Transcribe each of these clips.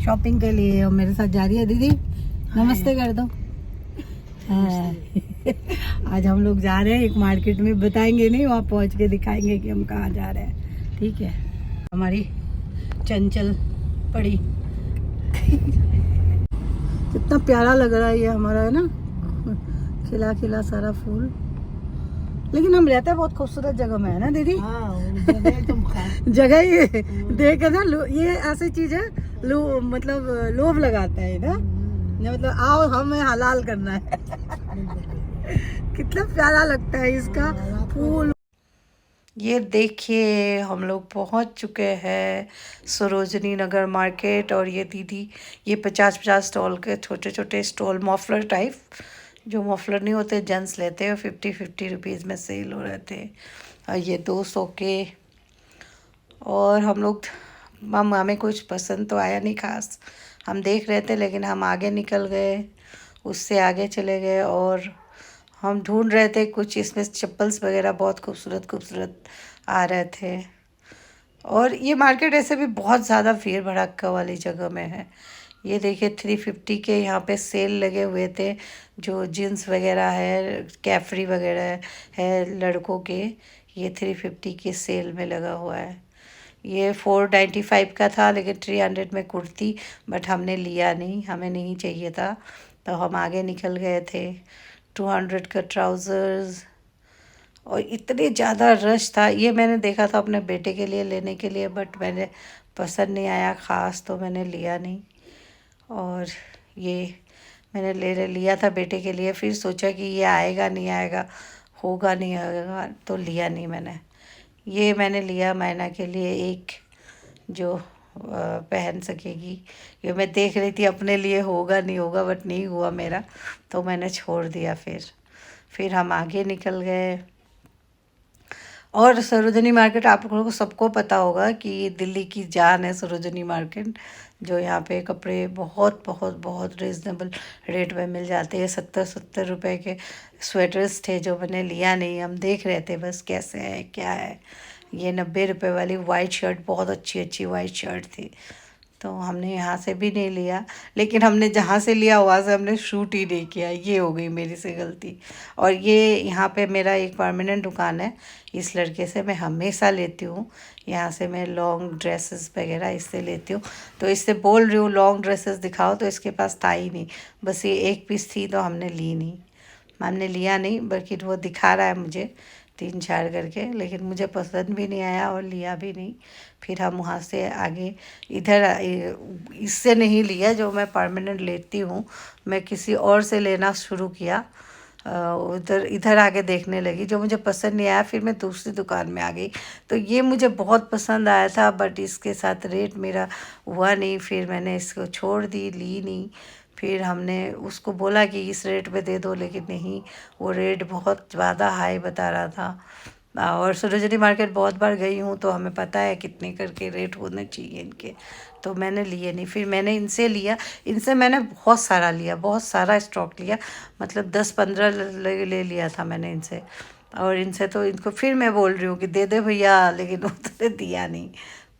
Shopping के लिए और मेरे साथ जा रही है दीदी। नमस्ते कर दो। हाँ। आज हम लोग जा रहे हैं एक मार्केट में, बताएंगे नहीं, वहाँ पहुँच के दिखाएंगे कि हम कहाँ जा रहे हैं। ठीक है। हमारी चंचल पड़ी। कितना प्यारा लग रहा है ये हमारा, है ना, खिला खिला सारा फूल। लेकिन हम रहते हैं बहुत खूबसूरत जगह में, है ना दीदी? जगह ये देख ना, ये ऐसी चीज है, मतलब लोभ लगाता है ना, मतलब आओ हमें हलाल करना है। कितना प्यारा लगता है इसका फूल। ये देखिए हम लोग पहुंच चुके हैं सरोजनी नगर मार्केट। और ये दीदी, ये 50-50 स्टॉल के छोटे छोटे स्टॉल, मफलर टाइप, जो मफलर नहीं होते जेंट्स लेते हैं, 50-50 रुपीज़ में सेल हो रहे थे। और ये 200 के। और हम लोग, हमें कुछ पसंद तो आया नहीं खास, हम देख रहे थे, लेकिन हम आगे निकल गए, उससे आगे चले गए। और हम ढूंढ रहे थे कुछ, इसमें चप्पल्स वगैरह बहुत खूबसूरत खूबसूरत आ रहे थे। और ये मार्केट ऐसे भी बहुत ज़्यादा भीड़ भड़क्का वाली जगह में है। ये देखिए 350 के यहाँ पे सेल लगे हुए थे, जो जीन्स वगैरह है, कैफरी वगैरह है लड़कों के, ये 350 के सेल में लगा हुआ है। ये 495 का था, लेकिन 300 में कुर्ती, बट हमने लिया नहीं, हमें नहीं चाहिए था, तो हम आगे निकल गए थे। 200 का ट्राउज़र्स। और इतने ज़्यादा रश था, ये मैंने देखा था अपने बेटे के लिए लेने के लिए, बट मैंने पसंद नहीं आया ख़ास, तो मैंने लिया नहीं। और ये मैंने लिया था बेटे के लिए, फिर सोचा कि ये आएगा नहीं आएगा, होगा नहीं होगा, तो लिया नहीं मैंने। ये मैंने लिया मैना के लिए एक, जो पहन सकेगी। ये मैं देख रही थी अपने लिए होगा नहीं होगा, बट नहीं हुआ मेरा, तो मैंने छोड़ दिया। फिर हम आगे निकल गए। और सरोजनी मार्केट आप लोगों को सबको पता होगा कि ये दिल्ली की जान है सरोजनी मार्केट, जो यहाँ पे कपड़े बहुत बहुत बहुत रिजनेबल रेट में मिल जाते हैं। 70-70 रुपए के स्वेटर्स थे, जो मैंने लिया नहीं, हम देख रहे थे बस कैसे है क्या है। ये 90 रुपए वाली वाइट शर्ट, बहुत अच्छी अच्छी वाइट शर्ट थी, तो हमने यहाँ से भी नहीं लिया। लेकिन हमने जहाँ से लिया वहाँ से हमने शूट ही नहीं किया, ये हो गई मेरी से गलती। और ये यहाँ पे मेरा एक परमानेंट दुकान है, इस लड़के से मैं हमेशा लेती हूँ, यहाँ से मैं लॉन्ग ड्रेसेस वगैरह इससे लेती हूँ। तो इससे बोल रही हूँ लॉन्ग ड्रेसेस दिखाओ, तो इसके पास था ही नहीं, बस ये एक पीस थी, तो हमने ली नहीं, हमने लिया नहीं, बल्कि वो दिखा रहा है मुझे 3-4 करके, लेकिन मुझे पसंद भी नहीं आया और लिया भी नहीं। फिर हम वहाँ से आगे, इधर इससे नहीं लिया जो मैं परमानेंट लेती हूँ, मैं किसी और से लेना शुरू किया। उधर इधर आके देखने लगी, जो मुझे पसंद नहीं आया, फिर मैं दूसरी दुकान में आ गई। तो ये मुझे बहुत पसंद आया था, बट इसके साथ रेट मेरा हुआ नहीं, फिर मैंने इसको छोड़ दी, ली नहीं। फिर हमने उसको बोला कि इस रेट पे दे दो, लेकिन नहीं, वो रेट बहुत ज़्यादा हाई बता रहा था। और सरोजनी मार्केट बहुत बार गई हूँ, तो हमें पता है कितने करके रेट होने चाहिए इनके, तो मैंने लिए नहीं। फिर मैंने इनसे लिया, इनसे मैंने बहुत सारा लिया, बहुत सारा स्टॉक लिया, मतलब 10-15 ले लिया था मैंने इनसे। और इनसे तो इनको फिर मैं बोल रही हूँ कि दे दे भैया, लेकिन उन्होंने दिया नहीं।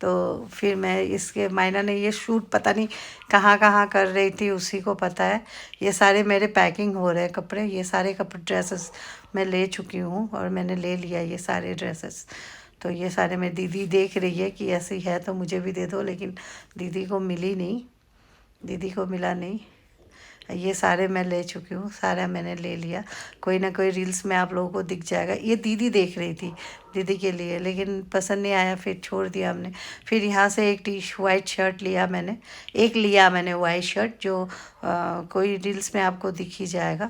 तो फिर मैं इसके मायना ने ये शूट पता नहीं कहाँ कहाँ कर रही थी, उसी को पता है। ये सारे मेरे पैकिंग हो रहे हैं कपड़े, ये सारे कपड़े ड्रेसेस मैं ले चुकी हूँ, और मैंने ले लिया ये सारे ड्रेसेस। तो ये सारे मेरी दीदी देख रही है कि ऐसी है तो मुझे भी दे दो, लेकिन दीदी को मिली नहीं, दीदी को मिला नहीं। ये सारे मैं ले चुकी हूँ, सारा मैंने ले लिया। कोई ना कोई रील्स में आप लोगों को दिख जाएगा। ये दीदी देख रही थी दीदी के लिए, लेकिन पसंद नहीं आया, फिर छोड़ दिया हमने। फिर यहाँ से एक वाइट शर्ट लिया मैंने, वाइट शर्ट, जो कोई रील्स में आपको दिख ही जाएगा।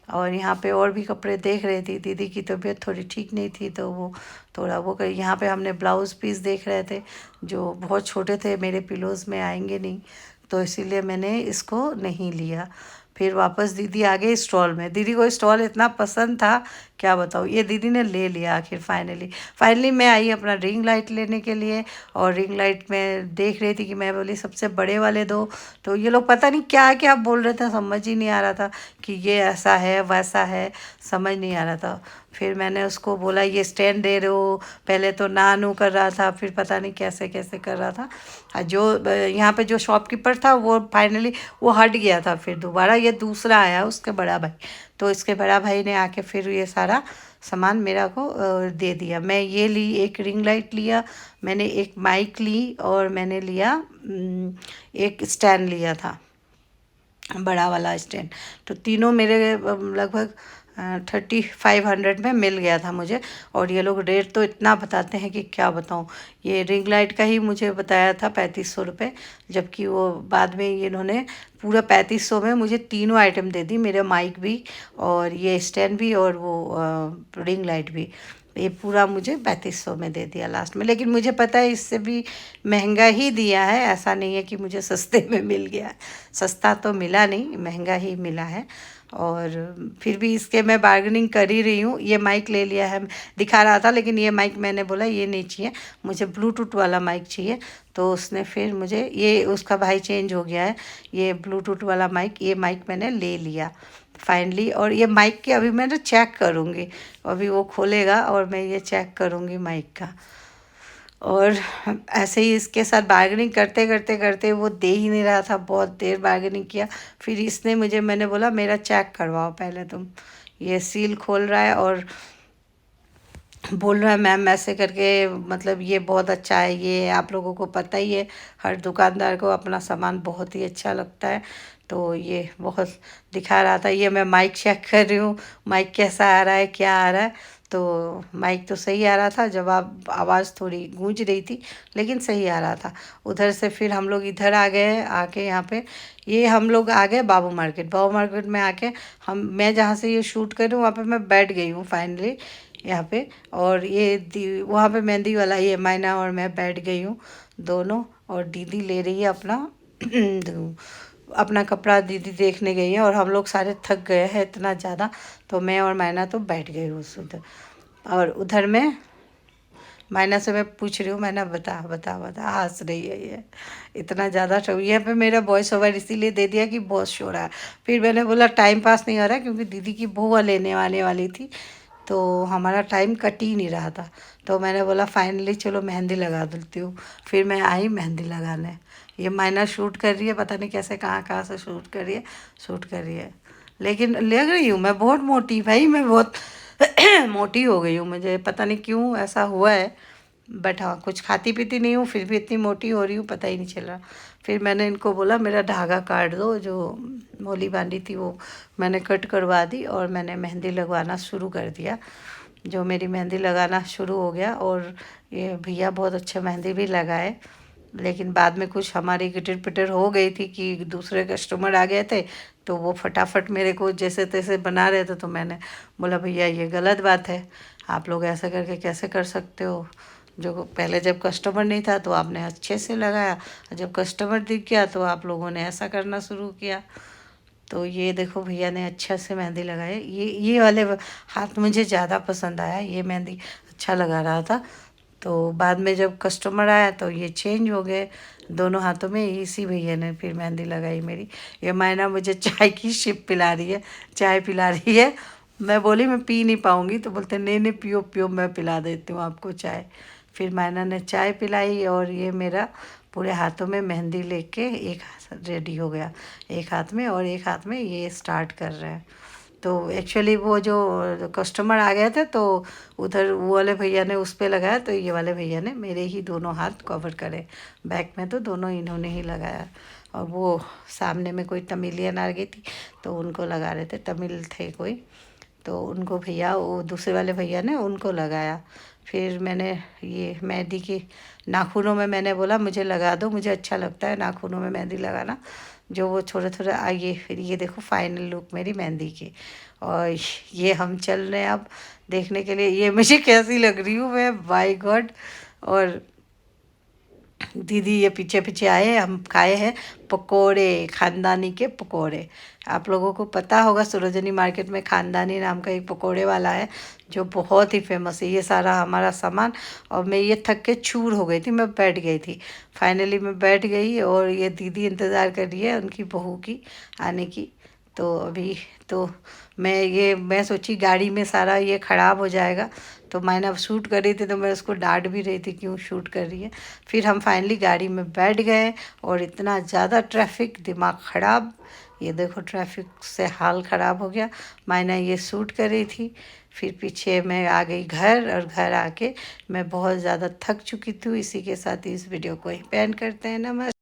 और यहाँ पे और भी कपड़े देख रही थी, दीदी की तबीयत थोड़ी ठीक नहीं थी, तो वो थोड़ा वो कर। यहाँ पे हमने ब्लाउज़ पीस देख रहे थे, जो बहुत छोटे थे, मेरे पिलोज़ में आएंगे नहीं, तो इसीलिए मैंने इसको नहीं लिया। फिर वापस दीदी आ गई स्टॉल में। दीदी को स्टॉल इतना पसंद था, क्या बताऊँ, ये दीदी ने ले लिया आखिर फाइनली मैं आई अपना रिंग लाइट लेने के लिए। और रिंग लाइट में देख रही थी कि मैं बोली सबसे बड़े वाले दो, तो ये लोग पता नहीं क्या क्या बोल रहे थे, समझ ही नहीं आ रहा था कि ये ऐसा है वैसा है, समझ नहीं आ रहा था। फिर मैंने उसको बोला ये स्टैंड दे रहे हो, पहले तो ना नू कर रहा था, फिर पता नहीं कैसे कैसे कर रहा था। जो यहाँ पे जो शॉपकीपर था वो फाइनली वो हट गया था। फिर दोबारा ये दूसरा आया उसके बड़ा भाई, तो इसके बड़ा भाई ने आके फिर ये सारा सामान मेरा को दे दिया। मैं ये ली, एक रिंग लाइट लिया मैंने, एक माइक ली, और मैंने लिया एक स्टैंड लिया था, बड़ा वाला स्टैंड। तो तीनों मेरे लगभग 3500 में मिल गया था मुझे। और ये लोग रेट तो इतना बताते हैं कि क्या बताऊँ। ये रिंग लाइट का ही मुझे बताया था 3500 रुपये, जबकि वो बाद में इन्होंने पूरा 3500 में मुझे तीनों आइटम दे दी, मेरा माइक भी और ये स्टैंड भी और वो रिंग लाइट भी। ये पूरा मुझे 3500 में दे दिया लास्ट में। लेकिन मुझे पता है इससे भी महंगा ही दिया है, ऐसा नहीं है कि मुझे सस्ते में मिल गया। सस्ता तो मिला नहीं, महंगा ही मिला है। और फिर भी इसके मैं बार्गेनिंग कर ही रही हूँ। ये माइक ले लिया है, दिखा रहा था, लेकिन ये माइक मैंने बोला ये नहीं चाहिए, मुझे ब्लूटूथ वाला माइक चाहिए। तो उसने फिर मुझे ये, उसका भाई चेंज हो गया है, ये ब्लूटूथ वाला माइक, ये माइक मैंने ले लिया फाइनली। और ये माइक के अभी मैं ना चेक करूँगी, अभी वो खोलेगा और मैं ये चेक करूँगी माइक का। और ऐसे ही इसके साथ बार्गेनिंग करते करते करते वो दे ही नहीं रहा था, बहुत देर बार्गेनिंग किया। फिर इसने मुझे, मैंने बोला मेरा चेक करवाओ पहले तुम। ये सील खोल रहा है और बोल रहा है मैम ऐसे करके, मतलब ये बहुत अच्छा है, ये आप लोगों को पता ही है, हर दुकानदार को अपना सामान बहुत ही अच्छा लगता है। तो ये बहुत दिखा रहा था। ये मैं माइक चेक कर रही हूँ, माइक कैसा आ रहा है, क्या आ रहा है। तो माइक तो सही आ रहा था, जवाब आवाज़ थोड़ी गूंज रही थी, लेकिन सही आ रहा था। उधर से फिर हम लोग इधर आ गए, आके यहाँ पे ये हम लोग आ गए बाबू मार्केट। बाबू मार्केट में आके मैं जहाँ से ये शूट कर रही हूँ वहाँ पे मैं बैठ गई हूँ फाइनली यहाँ पे। और ये वहाँ पे मेहंदी वाला ये मायना और मैं बैठ गई हूँ दोनों। और दीदी ले रही है अपना अपना कपड़ा, दीदी देखने गई है। और हम लोग सारे थक गए हैं इतना ज़्यादा, तो मैं और मायना तो बैठ गई हूँ उधर। और उधर में मायना से मैं पूछ रही हूँ, मैंने बता बता बता, हंस रही है ये इतना ज़्यादा शोर। यहाँ पे मेरा वॉइस ओवर इसीलिए दे दिया कि बहुत शोर है। फिर मैंने बोला टाइम पास नहीं हो रहा, क्योंकि दीदी की बुआ लेने आने वाली थी, तो हमारा टाइम कट ही नहीं रहा था। तो मैंने बोला फाइनली चलो मेहंदी लगा देती हूँ। फिर मैं आई मेहंदी लगाने। ये मायना शूट कर रही है, पता नहीं कैसे कहाँ कहाँ से शूट कर रही है, शूट कर रही है। लेकिन लग रही हूँ मैं बहुत मोटी, भाई मैं बहुत मोटी हो गई हूँ, मुझे पता नहीं क्यों ऐसा हुआ है। बट हाँ, कुछ खाती पीती नहीं हूँ, फिर भी इतनी मोटी हो रही हूँ, पता ही नहीं चल रहा। फिर मैंने इनको बोला मेरा धागा काट दो, जो मोली बांधी थी वो मैंने कट करवा दी, और मैंने मेहंदी लगवाना शुरू कर दिया। जो मेरी मेहंदी लगाना शुरू हो गया। और ये भैया बहुत अच्छे मेहंदी भी लगाए। लेकिन बाद में कुछ हमारी गिटर पिटर हो गई थी कि दूसरे कस्टमर आ गए थे, तो वो फटाफट मेरे को जैसे तैसे बना रहे थे। तो मैंने बोला भैया ये गलत बात है, आप लोग ऐसा करके कैसे कर सकते हो। जो पहले जब कस्टमर नहीं था तो आपने अच्छे से लगाया, जब कस्टमर दिख गया तो आप लोगों ने ऐसा करना शुरू किया। तो ये देखो भैया ने अच्छा से मेहंदी लगाई। ये वाले हाथ मुझे ज़्यादा पसंद आया, ये मेहंदी अच्छा लगा रहा था। तो बाद में जब कस्टमर आया तो ये चेंज हो गए दोनों हाथों में। इसी भैया ने फिर मेहंदी लगाई मेरी। ये मायना मुझे चाय की सिप पिला रही है, चाय पिला रही है। मैं बोली मैं पी नहीं पाऊँगी, तो बोलते नहीं नहीं पियो पियो, मैं पिला देती हूँ आपको चाय। फिर मायना ने चाय पिलाई, और ये मेरा पूरे हाथों में मेहंदी लेके एक हाथ रेडी हो गया, एक हाथ में, और एक हाथ में ये स्टार्ट कर रहे हैं। तो एक्चुअली वो जो कस्टमर आ गए थे, तो उधर वो वाले भैया ने उस पर लगाया, तो ये वाले भैया ने मेरे ही दोनों हाथ कवर करे, बैक में तो दोनों इन्होंने ही लगाया। और वो सामने में कोई तमिलियन आ गई थी, तो उनको लगा रहे थे, तमिल थे कोई, तो उनको भैया, वो दूसरे वाले भैया ने उनको लगाया। फिर मैंने ये मेहंदी की नाखूनों में मैंने बोला मुझे लगा दो, मुझे अच्छा लगता है नाखूनों में मेहंदी लगाना, जो वो थोड़े थोड़े आइए। फिर ये देखो फाइनल लुक मेरी मेहंदी की। और ये हम चल रहे हैं अब देखने के लिए ये मुझे कैसी लग रही हूँ मैं, बाय गॉड। और दीदी ये पीछे पीछे आए, हम खाए हैं पकोड़े, खानदानी के पकोड़े। आप लोगों को पता होगा सरोजनी मार्केट में खानदानी नाम का एक पकोड़े वाला है जो बहुत ही फेमस है। ये सारा हमारा सामान, और मैं ये थक के चूर हो गई थी, मैं बैठ गई थी। फाइनली मैं बैठ गई और ये दीदी इंतज़ार कर रही है उनकी बहू की आने की। तो अभी तो मैं सोची गाड़ी में सारा ये ख़राब हो जाएगा, तो मैंने अब शूट कर रही थी तो मैं उसको डांट भी रही थी क्यों शूट कर रही है। फिर हम फाइनली गाड़ी में बैठ गए और इतना ज़्यादा ट्रैफिक, दिमाग ख़राब। ये देखो ट्रैफिक से हाल ख़राब हो गया। मैंने ये शूट कर रही थी, फिर पीछे मैं आ गई घर, और घर आके मैं बहुत ज़्यादा थक चुकी थी। इसी के साथ इस वीडियो को ही एंड करते हैं। नमस्ते।